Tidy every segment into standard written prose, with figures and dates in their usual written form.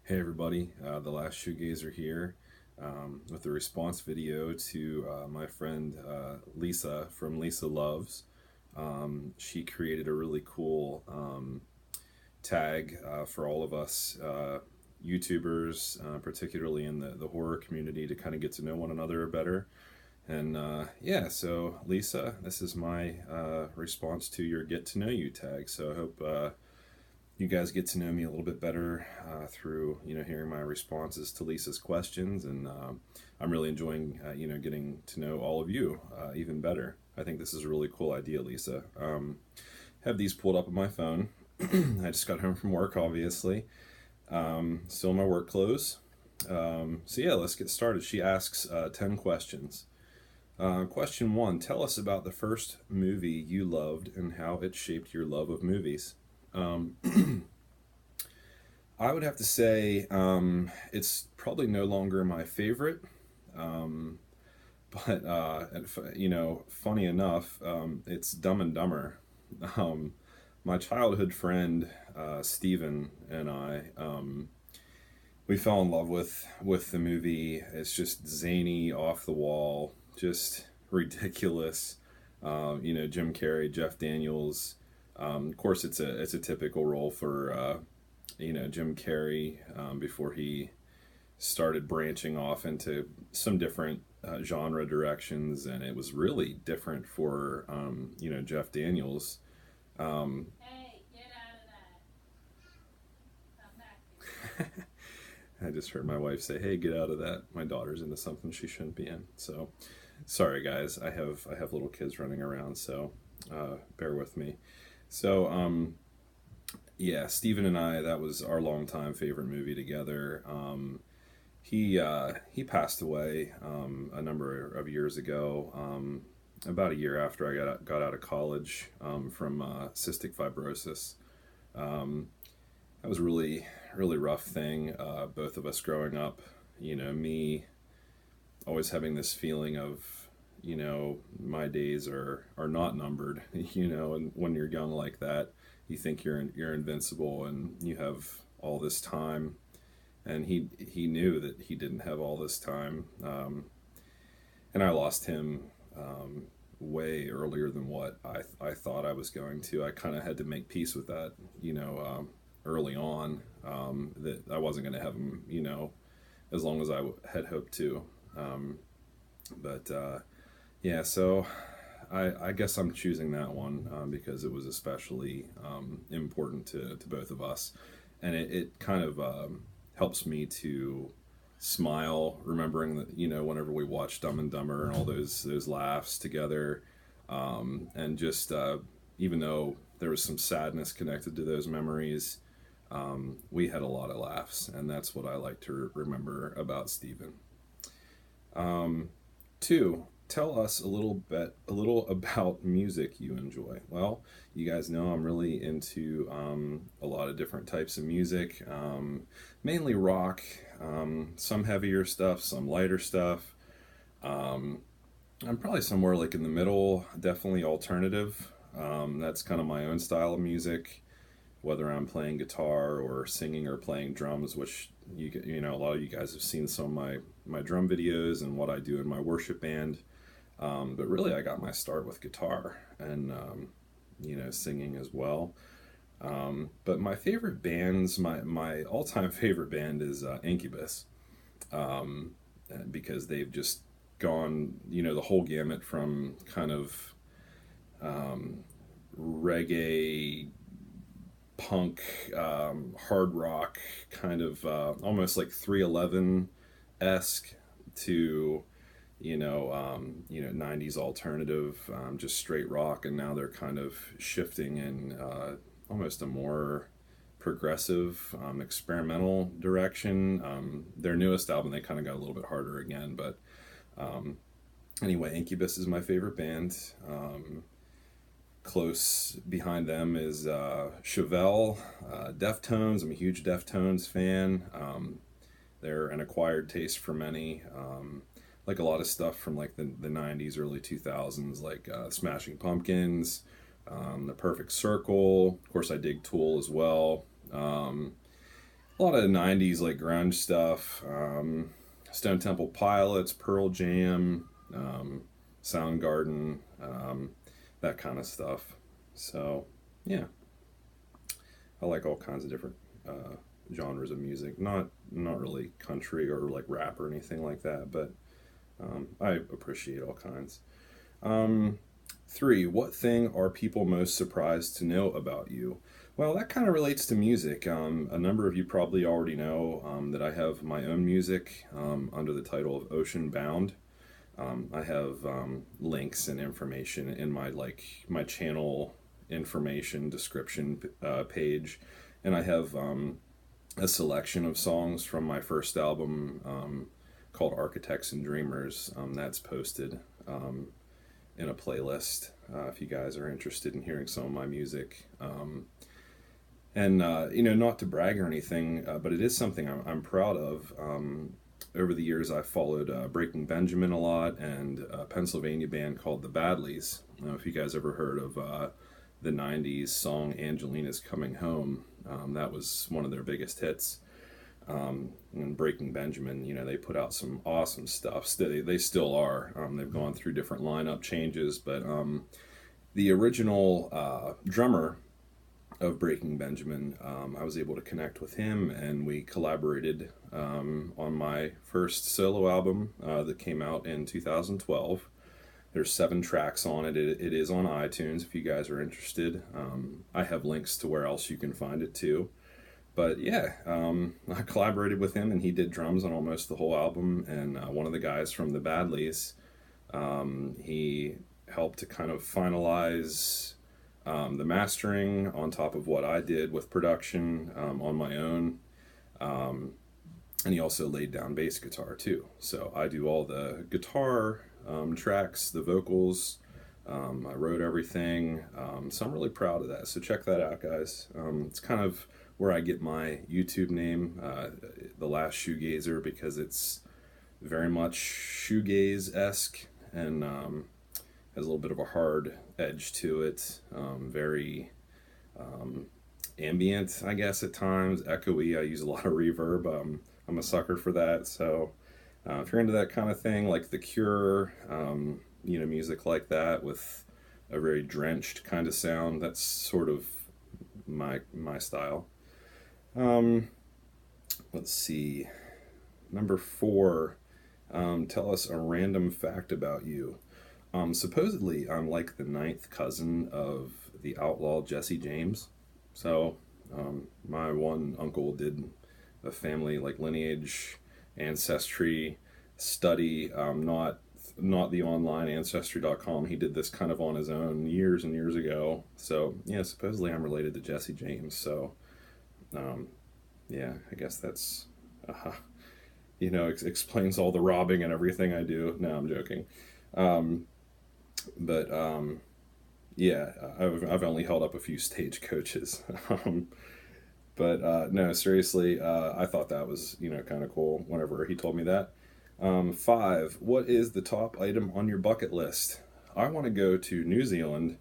Hey everybody, the last Shoegazer here with a response video to my friend Lisa from Lisa Loves. She created a really cool tag for all of us YouTubers, particularly in the horror community, to kind of get to know one another better. And yeah, so Lisa, this is my response to your Get to Know You tag. So I hope you guys get to know me a little bit better through hearing my responses to Lisa's questions, and I'm really enjoying getting to know all of you even better. I think this is a really cool idea, Lisa. Have these pulled up on my phone. I just got home from work, obviously. Still in my work clothes. So yeah, let's get started. She asks 10 questions. Question one: tell us about the first movie you loved and how it shaped your love of movies. Um, I would have to say it's probably no longer my favorite, um, but funny enough, it's Dumb and Dumber. Um, my childhood friend Steven and I, we fell in love with the movie. It's just zany, off the wall, just ridiculous. Jim Carrey, Jeff Daniels. Of course, it's a typical role for Jim Carrey before he started branching off into some different genre directions, and it was really different for Jeff Daniels. Um, Hey, get out of that. Come back. I just heard my wife say, "Hey, get out of that." My daughter's into something she shouldn't be in. So, sorry guys, I have little kids running around, so bear with me. So, yeah, Steven and I, that was our longtime favorite movie together. He passed away a number of years ago, about a year after I got out of college from cystic fibrosis. Um, that was a really rough thing. Both of us growing up, me always having this feeling of my days are not numbered. And when you're young like that, you think you're invincible and you have all this time, and he knew that he didn't have all this time, and I lost him way earlier than what I thought I was going to. I kind of had to make peace with that, early on, that I wasn't going to have him, as long as had hoped to. But yeah, so I guess I'm choosing that one because it was especially important to both of us, and it kind of helps me to smile, remembering that whenever we watch Dumb and Dumber and all those laughs together, and just even though there was some sadness connected to those memories, we had a lot of laughs, and that's what I like to remember about Steven. Two, tell us a little about music you enjoy. Well, you guys know I'm really into a lot of different types of music, mainly rock, some heavier stuff, some lighter stuff. Um, I'm probably somewhere like in the middle, definitely alternative. That's kind of my own style of music, whether I'm playing guitar or singing or playing drums, which a lot of you guys have seen some of my drum videos and what I do in my worship band. But really, I got my start with guitar and singing as well. But my favorite bands, my all time favorite band is Incubus, because they've just gone the whole gamut from kind of reggae, punk, hard rock, kind of almost like 311 esque, to 90s alternative, just straight rock, and now they're kind of shifting in almost a more progressive, experimental direction. Their newest album, they kind of got a little bit harder again, but um, anyway, Incubus is my favorite band. Close behind them is Chevelle, Deftones. I'm a huge Deftones fan. They're an acquired taste for many. Like a lot of stuff from like the 90s, early 2000s, like Smashing Pumpkins, The Perfect Circle. Of course, I dig Tool as well. a lot of '90s like grunge stuff, Stone Temple Pilots, Pearl Jam, Soundgarden, that kind of stuff. So yeah, I like all kinds of different genres of music. Not really country or like rap or anything like that, but I appreciate all kinds. Um, Three, what thing are people most surprised to know about you? Well, that kind of relates to music. A number of you probably already know that I have my own music under the title of Ocean Bound. I have links and information in my channel information description page, and I have a selection of songs from my first album called Architects and Dreamers. That's posted in a playlist if you guys are interested in hearing some of my music. And not to brag or anything, but it is something I'm proud of. Over the years, I've followed Breaking Benjamin a lot and a Pennsylvania band called the Badleys. I don't know if you guys ever heard of the '90s song "Angelina's Coming Home." That was one of their biggest hits. And Breaking Benjamin, they put out some awesome stuff. They still are. They've gone through different lineup changes, but the original drummer of Breaking Benjamin, I was able to connect with him, and we collaborated on my first solo album that came out in 2012. There's 7 tracks on it. It is on iTunes if you guys are interested. I have links to where else you can find it too. But yeah, I collaborated with him, and he did drums on almost the whole album. And one of the guys from the Badleys, he helped to kind of finalize the mastering on top of what I did with production on my own. And he also laid down bass guitar too. So I do all the guitar tracks, the vocals. I wrote everything. So I'm really proud of that. So check that out, guys. It's kind of where I get my YouTube name, The Last Shoegazer, because it's very much shoegaze-esque and has a little bit of a hard edge to it. Very ambient, I guess, at times. Echoey. I use a lot of reverb. I'm a sucker for that. So if you're into that kind of thing, like The Cure, music like that with a very drenched kind of sound, that's sort of my style. Let's see. Number 4, tell us a random fact about you. Supposedly, I'm like the 9th cousin of the outlaw Jesse James. So, my one uncle did a family like lineage ancestry study, not the online ancestry.com. He did this kind of on his own years and years ago. So yeah, supposedly I'm related to Jesse James. So yeah, I guess that's explains all the robbing and everything I do. No, I'm joking. But yeah, I've only held up a few stagecoaches. But no, seriously, I thought that was kind of cool whenever he told me that. 5, what is the top item on your bucket list? I want to go to New Zealand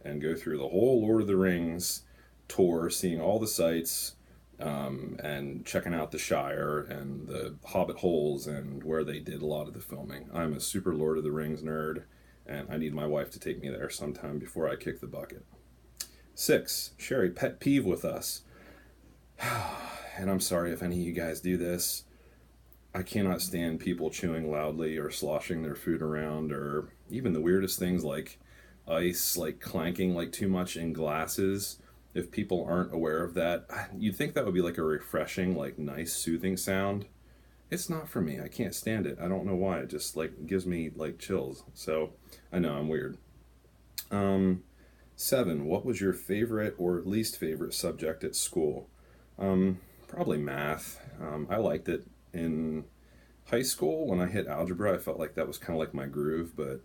and go through the whole Lord of the Rings tour, seeing all the sites, and checking out the Shire and the Hobbit holes and where they did a lot of the filming. I'm a super Lord of the Rings nerd, and I need my wife to take me there sometime before I kick the bucket. 6, share a pet peeve with us. And I'm sorry if any of you guys do this. I cannot stand people chewing loudly or sloshing their food around, or even the weirdest things like ice, like clanking like too much in glasses. If people aren't aware of that, you'd think that would be like a refreshing, like nice, soothing sound. It's not for me. I can't stand it. I don't know why. It just like gives me like chills. So I know I'm weird. 7, what was your favorite or least favorite subject at school? Probably math. I liked it in high school. When I hit algebra, I felt like that was kind of like my groove, but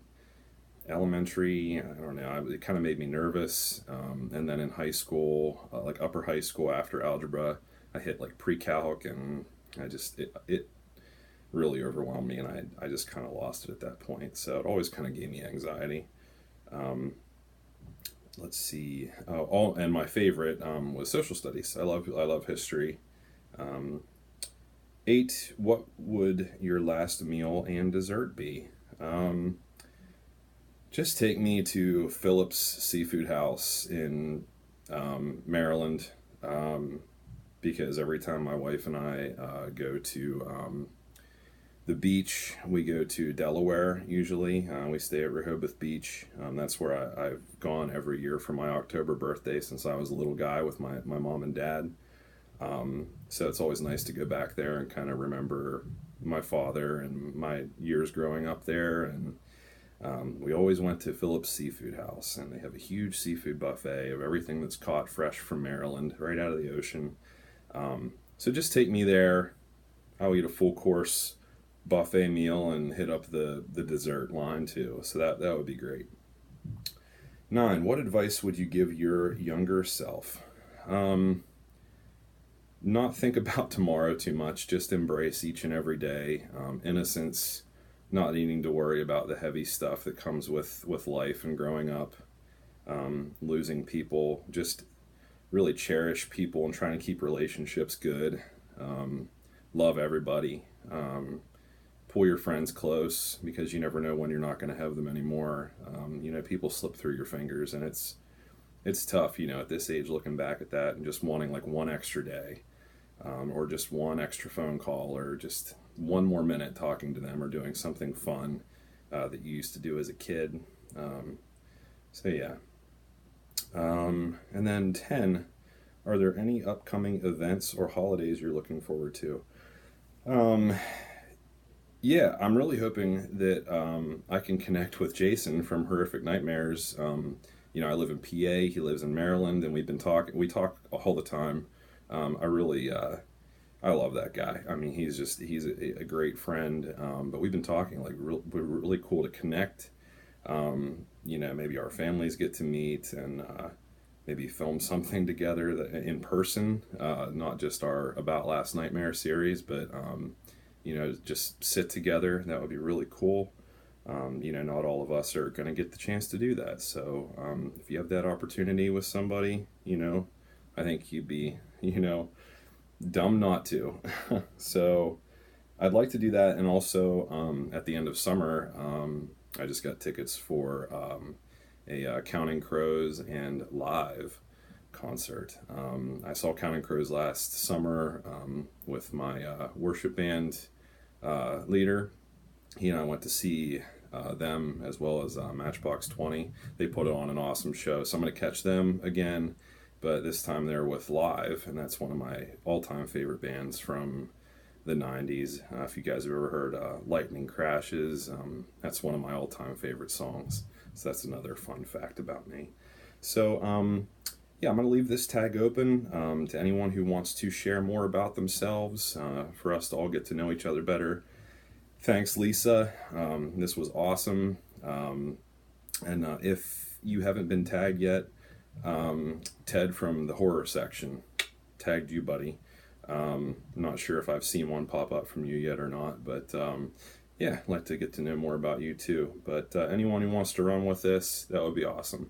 elementary, I don't know, it kind of made me nervous. And then in high school, like upper high school after algebra, I hit like pre-calc, and it really overwhelmed me, and I just kind of lost it at that point. So it always kind of gave me anxiety. Let's see. And my favorite was social studies. I love history. Um, 8, what would your last meal and dessert be? Um, just take me to Phillips Seafood House in Maryland, um, because every time my wife and I go to the beach, we go to Delaware usually. We stay at Rehoboth Beach. That's where I've gone every year for my October birthday since I was a little guy with my mom and dad. So it's always nice to go back there and kind of remember my father and my years growing up there. And we always went to Phillips Seafood House, and they have a huge seafood buffet of everything that's caught fresh from Maryland, right out of the ocean. So just take me there. I'll eat a full course buffet meal and hit up the dessert line too. So that would be great. 9, what advice would you give your younger self? Not think about tomorrow too much. Just embrace each and every day. Innocence, not needing to worry about the heavy stuff that comes with life and growing up. Losing people. Just really cherish people and trying to keep relationships good. Love everybody. Pull your friends close because you never know when you're not going to have them anymore. People slip through your fingers, and it's tough, at this age, looking back at that and just wanting like one extra day, or just one extra phone call, or just one more minute talking to them, or doing something fun that you used to do as a kid. So yeah. And then 10, are there any upcoming events or holidays you're looking forward to? Yeah, I'm really hoping that I can connect with Jason from Horrific Nightmares. I live in PA, he lives in Maryland, and we talk all the time. I love that guy. I mean, he's a great friend. But we've been talking, like, really cool to connect. Maybe our families get to meet and maybe film something together in person, not just our About Last Nightmare series, but just sit together. That would be really cool. Not all of us are going to get the chance to do that. So if you have that opportunity with somebody, I think you'd be, dumb not to. So I'd like to do that. And also at the end of summer, I just got tickets for a Counting Crows and Live concert. I saw Counting Crows last summer with my worship band leader. He and I went to see them as well as Matchbox 20. They put on an awesome show, so I'm going to catch them again, but this time they're with Live, and that's one of my all-time favorite bands from the 90s. If you guys have ever heard Lightning Crashes, that's one of my all-time favorite songs. So that's another fun fact about me. So yeah, I'm going to leave this tag open to anyone who wants to share more about themselves, for us to all get to know each other better. Thanks, Lisa. This was awesome. And if you haven't been tagged yet, Ted from the horror section tagged you, buddy. Not sure if I've seen one pop up from you yet or not, but yeah, I'd like to get to know more about you too. But anyone who wants to run with this, that would be awesome.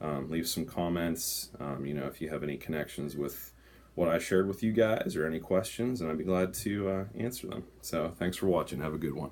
Leave some comments, if you have any connections with what I shared with you guys or any questions, and I'd be glad to answer them. So thanks for watching. Have a good one.